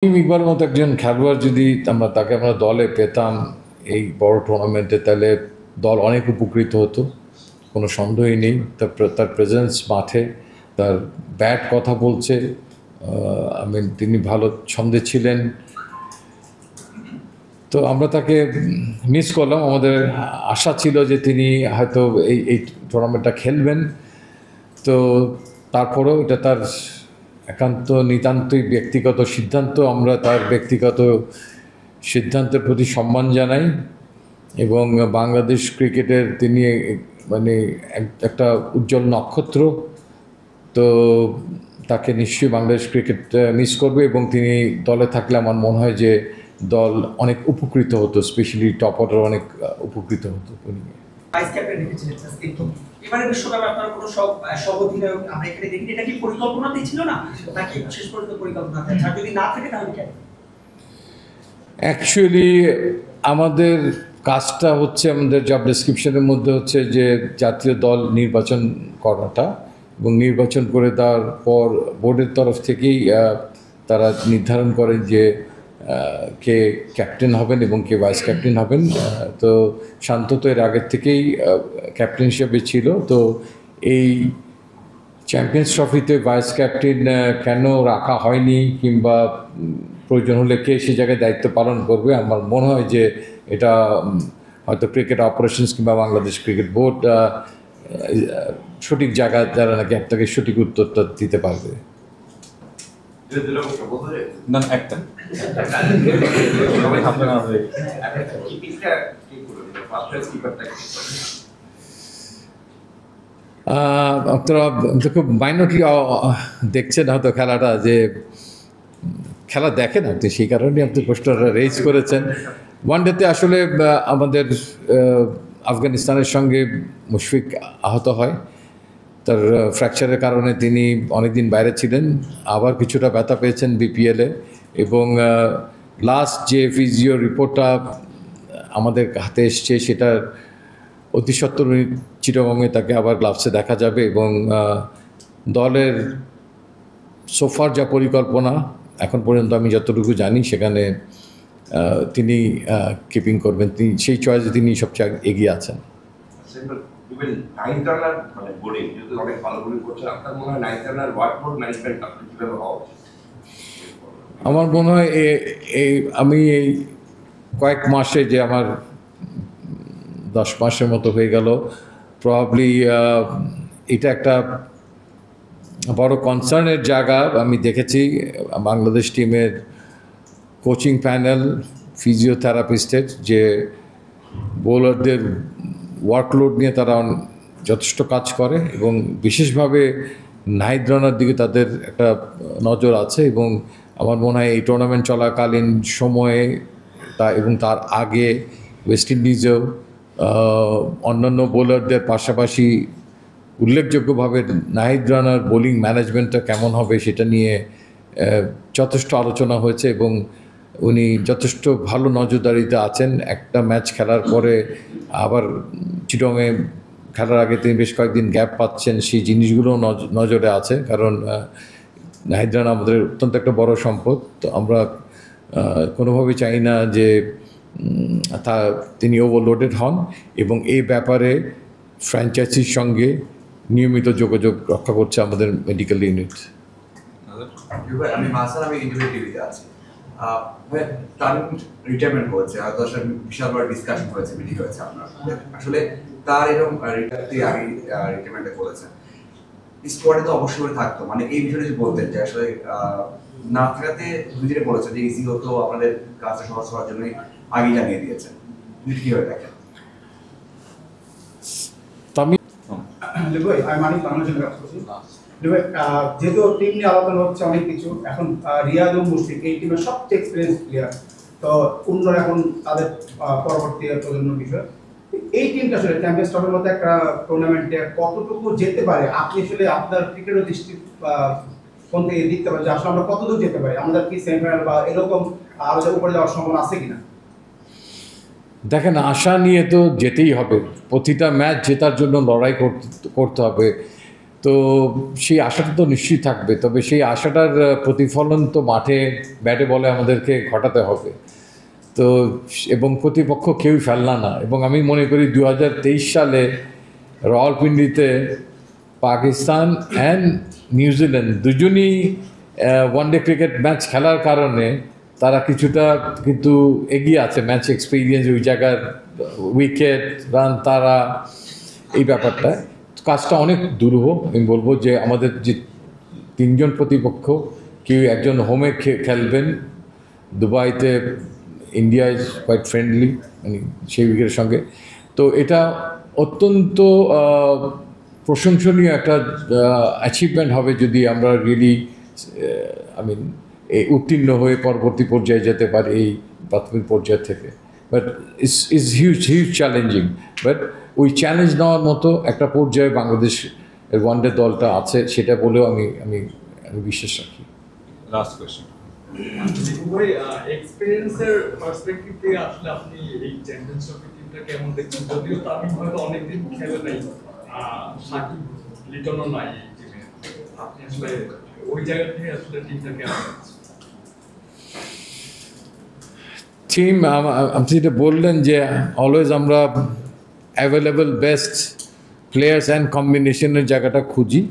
ইকবালের মতো একজন খেলোয়াড় যদি আমরা দলে পেতাম এই বড় টুর্নামেন্টে, তাহলে দল অনেক উপকৃত হতো, কোনো সন্দেহই নেই। তার প্রেজেন্স মাঠে, তার ব্যাট কথা বলছে। তিনি ভালো ছন্দে ছিলেন, তো আমরা তাকে মিস করলাম। আমাদের আশা ছিল যে তিনি হয়তো এই টুর্নামেন্টটা খেলবেন, তো তারপরেও এটা তার একান্ত নিতান্তই ব্যক্তিগত সিদ্ধান্ত। আমরা তার ব্যক্তিগত সিদ্ধান্তের প্রতি সম্মান জানাই এবং বাংলাদেশ ক্রিকেটের তিনি একটা উজ্জ্বল নক্ষত্র, তো তাকে নিশ্চয়ই বাংলাদেশ ক্রিকেট মিস করবে এবং তিনি দলে থাকলে আমার মনে হয় যে দল অনেক উপকৃত হতো, স্পেশালি টপ অর্ডার অনেক উপকৃত হতো। ভাইস ক্যাপ্টেন রেখেছিলেন কিন্তু এবারে বিশ্বকাপে আপনারা কোনো সব অধিনায়ক আমরা এখানে দেখি, এটা কি পরিকল্পনাতেই ছিল না নাকি শেষ পর্যন্ত পরিকল্পনা থাকে? আর যদি না থাকে তাহলে কেন? অ্যাকচুয়ালি আমাদের কাজটা হচ্ছে, আমাদের জব ডেসক্রিপশনের মধ্যে হচ্ছে যে জাতীয় দল নির্বাচন করাটা, এবং নির্বাচন করে দেওয়ার পর বোর্ডের তরফ থেকেই তারা নির্ধারণ করেন যে কে ক্যাপ্টেন হবেন এবং কে ভাইস ক্যাপ্টেন হবেন। তো শান্ত তো এর আগের থেকেই ক্যাপ্টেন হিসেবে ছিল, তো এই চ্যাম্পিয়ন্স ট্রফিতে ভাইস ক্যাপ্টেন কেন রাখা হয়নি কিংবা প্রয়োজন হলে কে সে জায়গায় দায়িত্ব পালন করবে, আমার মনে হয় যে এটা হয়তো ক্রিকেট অপারেশনস কিংবা বাংলাদেশ ক্রিকেট বোর্ড সঠিক জায়গায় যারা নাকি আপনাকে সঠিক উত্তরটা দিতে পারবে। আপনারা খুব মাইনরলি দেখছেন হয়তো খেলাটা, যে খেলা দেখেন আপনি, সেই কারণে আপনি প্রশ্নটা রেজ করেছেন। ওয়ানডেতে আসলে আমাদের আফগানিস্তানের সঙ্গে মুশফিক আহত হয়, তার ফ্র্যাকচারের কারণে তিনি অনেকদিন বাইরে ছিলেন, আবার কিছুটা ব্যথা পেয়েছেন বিপিএলে, এবং লাস্ট যে ফিজিও রিপোর্টটা আমাদের হাতে এসছে সেটার অতি সত্বর চিটাগংয়ে তাকে আবার গ্লাভসে দেখা যাবে, এবং দলের সোফার যা পরিকল্পনা এখন পর্যন্ত আমি যতটুকু জানি সেখানে তিনি কিপিং করবেন, তিনি সেই চয়েসে তিনি সবচেয়ে এগিয়ে আছেন। আমার মনে হয় আমি এই কয়েক মাসে, যে আমার 10 মাসের মতো হয়ে গেল, প্রবাবলি এটা একটা বড় কনসার্নের জায়গা আমি দেখেছি। বাংলাদেশ টিমের কোচিং প্যানেল, ফিজিওথেরাপিস্টের, যে বোলারদের ওয়ার্কলোড নিয়ে তারা যথেষ্ট কাজ করে, এবং বিশেষভাবে নাহিদ রানার দিকে তাদের একটা নজর আছে, এবং আমার মনে হয় এই টুর্নামেন্ট চলাকালীন সময়ে এবং তার আগে ওয়েস্ট ইন্ডিজেও অন্যান্য বোলারদের পাশাপাশি উল্লেখযোগ্যভাবে নাহিদ রানার বোলিং ম্যানেজমেন্টটা কেমন হবে সেটা নিয়ে যথেষ্ট আলোচনা হয়েছে, এবং উনি যথেষ্ট ভালো নজরদারিতে আছেন। একটা ম্যাচ খেলার পরে আবার চিটংয়ে খেলার আগে তিনি বেশ কয়েকদিন গ্যাপ পাচ্ছেন, সেই জিনিসগুলো নজরে আছে, কারণ নাহিদ রানা আমাদের অত্যন্ত একটা বড় সম্পদ। তো আমরা কোনোভাবেই চাই না যে তিনি ওভারলোডেড হন, এবং এই ব্যাপারে ফ্র্যাঞ্চাইজির সঙ্গে নিয়মিত যোগাযোগ রক্ষা করছে আমাদের মেডিকেল ইউনিট। আমি ইন্ডিভিজুয়াল টিভিতে আছি, তার রিটায়ারমেন্ট হয়েছে, হয়তো আসলে বিশাল বড় ডিসকাশন হয়েছে, মিটিং হয়েছে আপনার, আসলে তার এরকম রিটায়ারমেন্টে করেছেন, স্কোয়াডে তো অবশ্যই থাকতো, মানে এই বিষয়টা যদি বলতেন যে আসলে না থাকাতে দুজনে বলেছেন যে ইসি হতো আপনাদের কাজটা সহজ হওয়ার জন্যই আগে জানিয়ে দিয়েছেন, দুটি কীভাবে দেখেন? যেহেতু টিম নিয়ে আলোচনা হচ্ছে অনেক কিছু, এখন রিয়াদ ও মুশফিক এই টিমের সবচেয়ে এক্সপিরিয়েন্স প্লেয়ার, তো অন্যরা এখন তাদের পরবর্তী প্রজন্মের বিষয়, এই টিমটা আসলে চ্যাম্পিয়ন্স ট্রফির মতো একটা টুর্নামেন্টে কতটুকু যেতে পারে? আপনি আসলে আপনার ক্রিকেটের দৃষ্টি কোন থেকে দেখতে পারেন যে আসলে আমরা কতদূর যেতে পারি? আমাদের কি সেমিফাইনাল বা এরকম আরো উপরে যাওয়ার সম্ভাবনা আছে কিনা? দেখেন, আশা নিয়ে তো যেতেই হবে, প্রতিটা ম্যাচ জেতার জন্য লড়াই করতে হবে। তো সেই আশাটা তো নিশ্চয়ই থাকবে, তবে সেই আশাটার প্রতিফলন তো মাঠে ব্যাটে বলে আমাদেরকে ঘটাতে হবে। তো এবং প্রতিপক্ষ কেউই ফেললা না, এবং আমি মনে করি 2023 সালে রাওয়ালপিন্ডিতে পাকিস্তান অ্যান্ড নিউজিল্যান্ড দুজনই ওয়ানডে ক্রিকেট ম্যাচ খেলার কারণে তারা কিছুটা কিন্তু এগিয়ে আছে ম্যাচ এক্সপিরিয়েন্স, ওই জায়গার উইকেট রান তারা, এই ব্যাপারটা কাজটা অনেক দুরূহ। আমি বলবো যে আমাদের যে তিনজন প্রতিপক্ষ, কেউ একজন হোমে খেলবেন দুবাইতে, ইন্ডিয়া ইজ কোয়াইট ফ্রেন্ডলি মানে সেই উইকেটের সঙ্গে। তো এটা অত্যন্ত প্রশংসনীয় একটা অ্যাচিভমেন্ট হবে যদি আমরা রিয়েলি এই উত্তীর্ণ হয়ে পরবর্তী পর্যায়ে যেতে পারি এই প্রাথমিক পর্যায় থেকে। But is huge challenging, but ওই চ্যালেঞ্জ নেওয়ার মতো একটা পর্যায়ে বাংলাদেশ ওয়ানডে দলটা আছে, সেটা বলেও আমি বিশ্বাস রাখি। লাস্ট কোয়েশ্চেন, ভাই এক্সপেরিয়েন্সের পার্সপেক্টিভ থেকে আসলে আপনি এই চ্যাম্পিয়নশিপ টিমটা কেমন দেখছেন? যদিও তামিম হয়তো অনেকদিন খেলে নাই, সাকিব লিটনও নাই এই টিমে, আপনি আসলে ওই জায়গা থেকে আসলে টিমটা কেমন দেখছেন? টিম আপনি যেটা বললেন যে অলওয়েজ আমরা অ্যাভেলেবল বেস্ট প্লেয়ার্স অ্যান্ড কম্বিনেশনের জায়গাটা খুঁজি,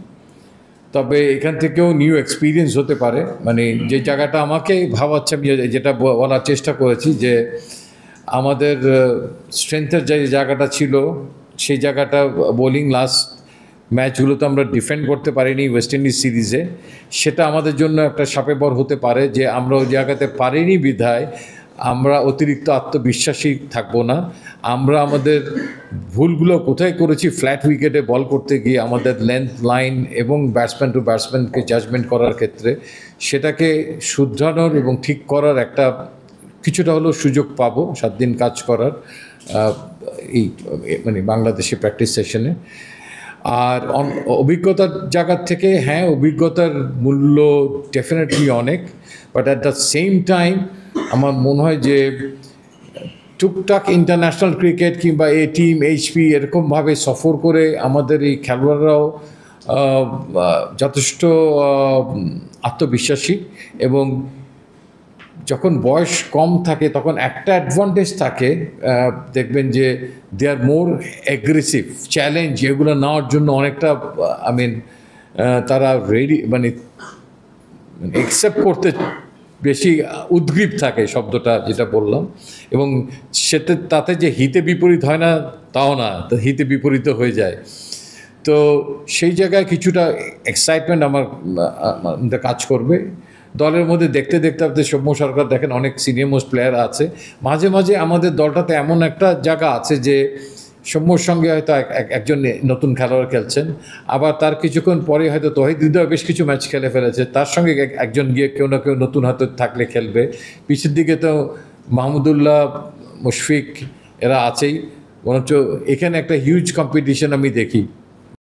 তবে এখান থেকেও নিউ এক্সপিরিয়েন্স হতে পারে। মানে যে জায়গাটা আমাকে ভাবাচ্ছে, আমি যেটা বলার চেষ্টা করেছি যে আমাদের স্ট্রেংথের যে জায়গাটা ছিল সেই জায়গাটা বোলিং লাস্ট ম্যাচগুলোতে আমরা ডিফেন্ড করতে পারিনি ওয়েস্ট ইন্ডিজ সিরিজে, সেটা আমাদের জন্য একটা শাপে বর হতে পারে যে আমরা ওই জায়গাতে পারিনি বিধায় আমরা অতিরিক্ত আত্মবিশ্বাসী থাকবো না। আমরা আমাদের ভুলগুলো কোথায় করেছি, ফ্ল্যাট উইকেটে বল করতে গিয়ে আমাদের লেন্থ লাইন এবং ব্যাটসম্যান টু ব্যাটসম্যানকে জাজমেন্ট করার ক্ষেত্রে সেটাকে শুধরানোর এবং ঠিক করার একটা কিছুটা হলেও সুযোগ পাবো 7 দিন কাজ করার এই মানে বাংলাদেশে প্র্যাকটিস সেশনে। আর অভিজ্ঞতার জায়গার থেকে হ্যাঁ, অভিজ্ঞতার মূল্য ডেফিনেটলি অনেক, but at the same time আমার মনে হয় যে টুকটাক ইন্টারন্যাশনাল ক্রিকেট কিংবা এ টিম এইচপি এরকমভাবে সফর করে আমাদের এই খেলোয়াড়রাও যথেষ্ট আত্মবিশ্বাসী, এবং যখন বয়স কম থাকে তখন একটা অ্যাডভান্টেজ থাকে, দেখবেন যে দে আর মোর অ্যাগ্রেসিভ, চ্যালেঞ্জ এগুলো নেওয়ার জন্য অনেকটা তারা রেডি মানে অ্যাকসেপ্ট করতে বেশি উদ্গ্রীব থাকে, শব্দটা যেটা বললাম। এবং তাতে যে হিতে বিপরীত হয় না তাও না, হিতে বিপরীত হয়ে যায়। তো সেই জায়গায় কিছুটা এক্সাইটমেন্ট আমার কাজ করবে দলের মধ্যে। দেখতে দেখতে আপনি সৌম্য সরকার দেখেন অনেক সিনিয়র মোস্ট প্লেয়ার আছে, মাঝে মাঝে আমাদের দলটাতে এমন একটা জায়গা আছে যে সৌম্যর সঙ্গে হয়তো একজন নতুন খেলোয়াড় খেলছেন, আবার তার কিছুক্ষণ পরে হয়তো তহিদ হৃদয় বেশ কিছু ম্যাচ খেলে ফেলেছে, তার সঙ্গে একজন গিয়ে কেউ না কেউ নতুন হয়তো থাকলে খেলবে। পিছের দিকে তো মাহমুদুল্লাহ, মুশফিক এরা আছেই, বরঞ্চ এখানে একটা হিউজ কম্পিটিশন আমি দেখি।